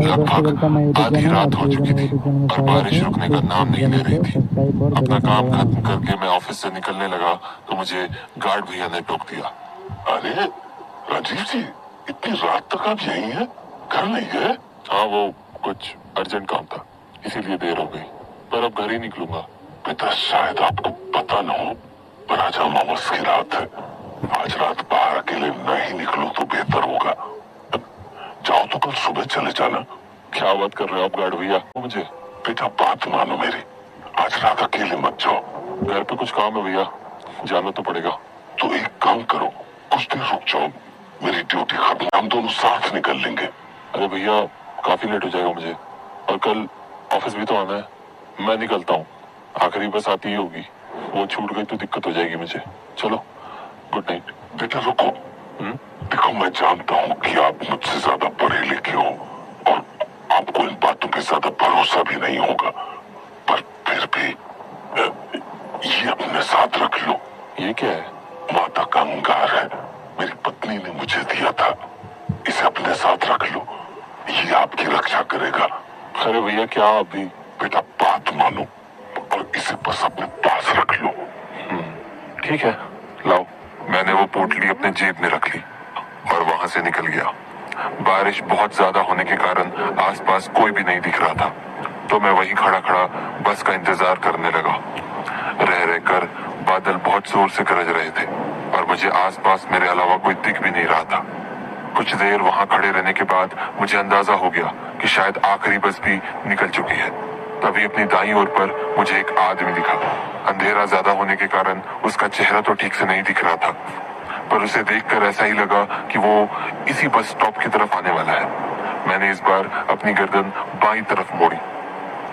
लगभग आधी रात हो चुकी थी और बारिश रुकने का नाम नहीं ले रही थी। अपना काम खत्म करके मैं ऑफिस से निकलने लगा तो मुझे गार्ड भैया ने टोक दिया। अरे राजीव जी, इतनी रात तक आप यहीं हैं? घर नहीं गए? हाँ, वो कुछ अर्जेंट काम था, इसीलिए देर हो गई, पर अब घर ही निकलूंगा। बेटा, शायद आपको पता न हो, पर आज अमावस की रात है। आज रात बाहर अकेले नहीं निकलो तो बेहतर होगा। जाओ तो कल सुबह चले जाना। क्या बात कर रहे हो आप गार्ड भैया? मुझे बेटा, बात मानो मेरी, आज रात अकेले मत जाओ। घर पे कुछ काम है भैया, जाना तो पड़ेगा। तो एक काम करो, कुछ देर रुक जाओ, मेरी ड्यूटी खत्म, हम दोनों साथ निकल लेंगे। अरे भैया, काफी लेट हो जाएगा मुझे, और कल ऑफिस भी तो आना है। मैं निकलता हूँ, आखिरी बस आती ही होगी, वो छूट गई तो दिक्कत हो जाएगी मुझे। चलो, गुड नाइट। बेटा रुको। देखो, मैं जानता हूँ कि आप मुझसे ज्यादा पढ़े लिखे हो और आपको इन बातों पे ज्यादा भरोसा भी नहीं होगा, पर फिर भी ये अपने साथ रख लो। ये क्या है? माता का अंगार है, मेरी पत्नी ने मुझे दिया था, इसे अपने साथ रख लो, ये आपकी रक्षा करेगा। अरे भैया, क्या अभी? बेटा, बात मानो और इसे बस अपने पास रख लो। ठीक है, लाओ। मैंने वो पोटली अपने जेब में रख ली और वहां से निकल गया। बारिश बहुत ज्यादा होने के कारण आसपास कोई भी नहीं दिख रहा था, तो मैं वहीं खड़ा खड़ा बस का इंतजार करने लगा। रह रहकर बादल बहुत जोर से गरज रहे थे और मुझे आसपास मेरे अलावा कोई दिख भी नहीं रहा था। कुछ देर वहां खड़े रहने के बाद मुझे अंदाजा हो गया कि शायद आखिरी बस भी निकल चुकी है। तभी अपनी दाईं ओर पर मुझे एक आदमी दिखा। अंधेरा ज्यादा होने के कारण उसका चेहरा तो ठीक से नहीं दिख रहा था, पर उसे देखकर ऐसा ही लगा कि वो इसी बस स्टॉप की तरफ आने वाला है। मैंने इस बार अपनी गर्दन बाईं तरफ मोड़ी,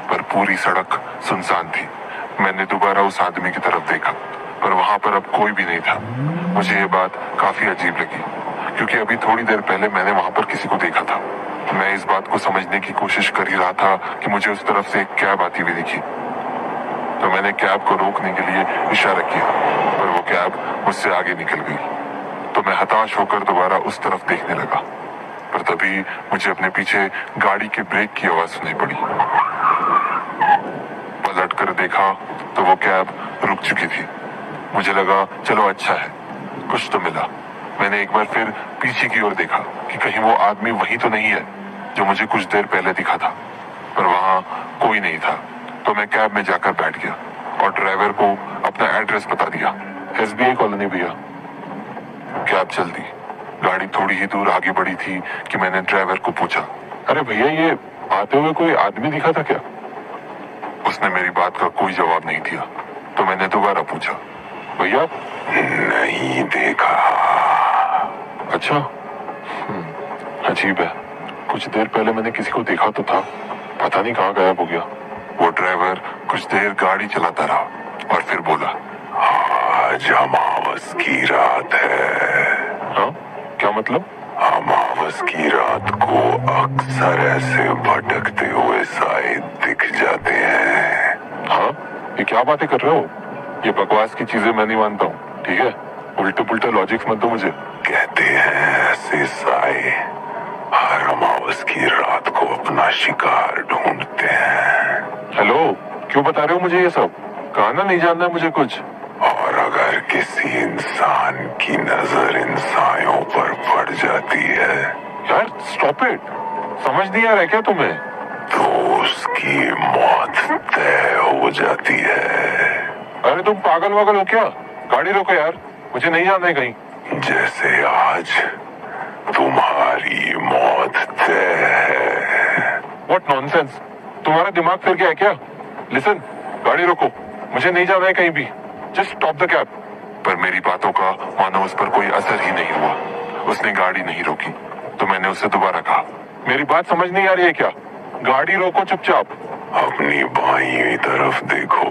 पर पूरी सड़क सुनसान थी। मैंने दोबारा उस आदमी की तरफ देखा, पर वहां पर अब कोई भी नहीं था। मुझे ये बात काफी अजीब लगी, क्योंकि अभी थोड़ी देर पहले मैंने वहां पर किसी को देखा था। मैं इस बात को समझने की कोशिश कर ही रहा था कि मुझे उस तरफ से एक कैब आती हुई दिखी, तो मैंने कैब को रोकने के लिए इशारा किया, पर वो कैब मुझसे आगे निकल गई। तो मैं हताश होकर दोबारा उस तरफ देखने लगा, पर तभी मुझे अपने पीछे गाड़ी के ब्रेक की आवाज सुनाई पड़ी। पलट कर देखा तो वो कैब रुक चुकी थी। मुझे लगा चलो अच्छा है, कुछ तो मिला। मैंने एक बार फिर पीछे की ओर देखा कि कहीं वो आदमी वही तो नहीं है जो मुझे कुछ देर पहले दिखा था, पर वहां कोई नहीं था। तो मैं कैब में जाकर बैठ गया और ड्राइवर को अपना एड्रेस बता दिया, SBI कॉलोनी भैया। कैब चल दी। गाड़ी थोड़ी ही दूर आगे बढ़ी थी कि मैंने ड्राइवर को पूछा, अरे भैया, ये आते हुए कोई आदमी दिखा था क्या? उसने मेरी बात का कोई जवाब नहीं दिया, तो मैंने दोबारा पूछा, भैया? नहीं देखा। अच्छा, अजीब है, कुछ देर पहले मैंने किसी को देखा तो था, पता नहीं कहाँ गायब हो गया। वो ड्राइवर कुछ देर गाड़ी चलाता रहा और फिर बोला, आज अमावस की रात है। हाँ, क्या मतलब? अमावस की रात को अक्सर ऐसे भटकते हुए साए दिख जाते हैं। हाँ, ये क्या बातें कर रहे हो? ये बकवास की चीजें मैं नहीं मानता हूँ, ठीक है? उल्टे पुल्टे लॉजिक्स मत दो मुझे। कहते हैं ऐसे साए हर अमावस की रात को अपना शिकार ढूंढते हैं। हेलो, क्यों बता रहे हो मुझे ये सब? कहना नहीं जानना है मुझे कुछ। और अगर किसी इंसान की नजर इन सायों पर पड़ जाती है, यार स्टॉप इट, समझ नहीं आ रहा है क्या तुम्हें? तो उसकी मौत तय हो जाती है। अरे तुम पागल वागल हो क्या? गाड़ी रोको यार, मुझे नहीं जाना है कहीं। जैसे आज तुम्हारी मौत तय है। व्हाट नॉनसेंस, तुम्हारा दिमाग फिर गया है क्या? लिसन, गाड़ी रोको, मुझे नहीं जाना है कहीं भी, जस्ट स्टॉप द कैब। पर मेरी बातों का मानो उस पर कोई असर ही नहीं हुआ। उसने गाड़ी नहीं रोकी, तो मैंने उससे दोबारा कहा, मेरी बात समझ नहीं आ रही है क्या? गाड़ी रोको चुपचाप। अपनी बाईं तरफ देखो,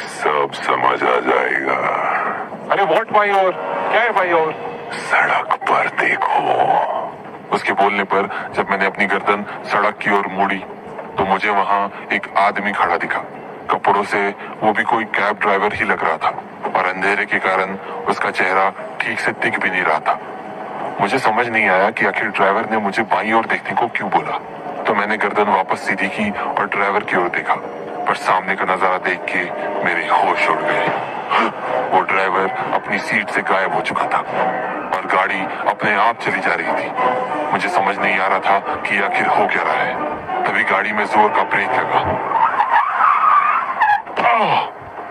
सब समझ आ जाएगा। अरे व्हाट बाई और? क्या है बाई और? सड़क पर देखो। उसके बोलने पर जब मैंने अपनी गर्दन सड़क की ओर मोड़ी तो मुझे वहां एक आदमी खड़ा दिखा। कपड़ों से वो भी कोई कैब ड्राइवर ही लग रहा था, और अंधेरे के कारण उसका चेहरा ठीक से दिख भी नहीं रहा था। मुझे समझ नहीं आया कि आखिर ड्राइवर ने मुझे बाईं ओर देखने को क्यों बोला। तो मैंने गर्दन वापस सीधी की और ड्राइवर की ओर देखा, पर सामने का नजारा देख के मेरे होश उड़ गए। वो ड्राइवर अपनी सीट से गायब हो चुका था और गाड़ी अपने आप चली जा रही थी। मुझे समझ नहीं आ रहा था कि आखिर हो क्या रहा है। तभी गाड़ी में जोर का ब्रेक लगा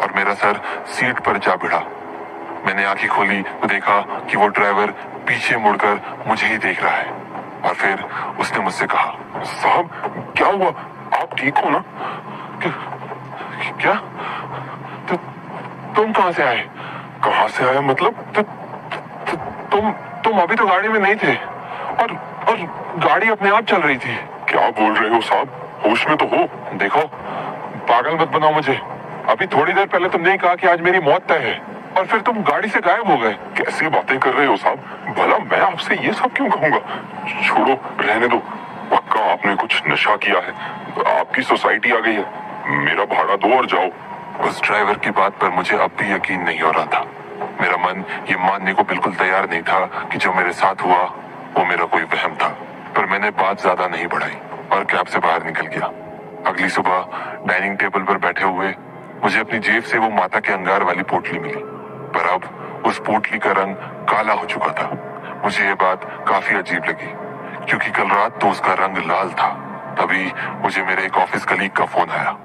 और मेरा सर सीट पर जा भिड़ा। मैंने आंखें खोली तो देखा कि वो ड्राइवर पीछे मुड़कर मुझे ही देख रहा है और फिर उसने मुझसे कहा, साहब क्या हुआ? आप ठीक हो ना? क्या? तुम कहां से आए? कहाँ से आया मतलब? तुम अभी तो गाड़ी में नहीं थे और गाड़ी अपने आप चल रही थी। क्या बोल रहे हो साहब? होश में तो हो? देखो, पागल मत बनाओ मुझे। अभी थोड़ी देर पहले तुमने ही कहा कि आज मेरी मौत तय है और फिर तुम गाड़ी से गायब हो गए। कैसी बातें कर रहे हो साहब? भला मैं आपसे ये सब क्यों कहूंगा? छोड़ो, रहने दो। पक्का आपने कुछ नशा किया है। आपकी सोसाइटी आ गई है, मेरा भाड़ा दो और जाओ। उस ड्राइवर की बात पर मुझे अब भी यकीन नहीं हो रहा था। मेरा मन ये मानने को बिल्कुल तैयार नहीं था कि जो मेरे साथ हुआ वो मेरा कोई वहम था। पर मैंने बात ज्यादा नहीं बढ़ाई और कैब से बाहर निकल गया। अगली सुबह डाइनिंग टेबल पर बैठे हुए मुझे अपनी जेब से वो माता के अंगार वाली पोटली मिली, पर अब उस पोटली का रंग काला हो चुका था। मुझे ये बात काफी अजीब लगी क्योंकि कल रात तो उसका रंग लाल था। तभी मुझे मेरे एक ऑफिस कलीग का फोन आया।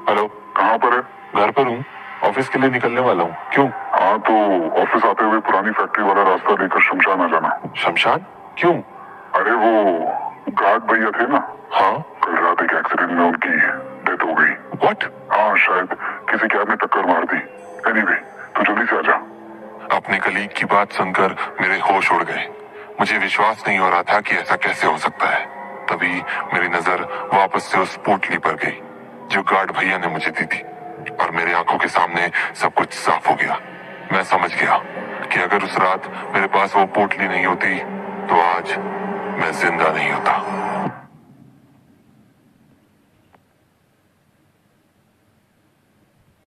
हेलो, कहाँ पर है? घर पर हूँ, ऑफिस के लिए निकलने वाला हूँ। क्यों? हाँ तो ऑफिस आते हुए पुरानी फैक्ट्री वाला रास्ता लेकर शमशान आ जाना। शमशान? क्यों? अरे वो घाट भैया थे ना, हाँ। कल रात एक एक्सीडेंट में उनकी डेथ हो गई। व्हाट? हाँ शायद किसी कैब ने टक्कर मार दी। एनीवे, तू जल्दी से आ जा। अपने कलीग की बात सुनकर मेरे होश उड़ गए। मुझे विश्वास नहीं हो रहा था कि ऐसा कैसे हो सकता है। तभी मेरी नजर वापस से उस पोटली पर गई जो गार्ड भैया ने मुझे दी थी और मेरी आंखों के सामने सब कुछ साफ हो गया। मैं समझ गया कि अगर उस रात मेरे पास वो पोटली नहीं होती तो आज मैं जिंदा नहीं होता।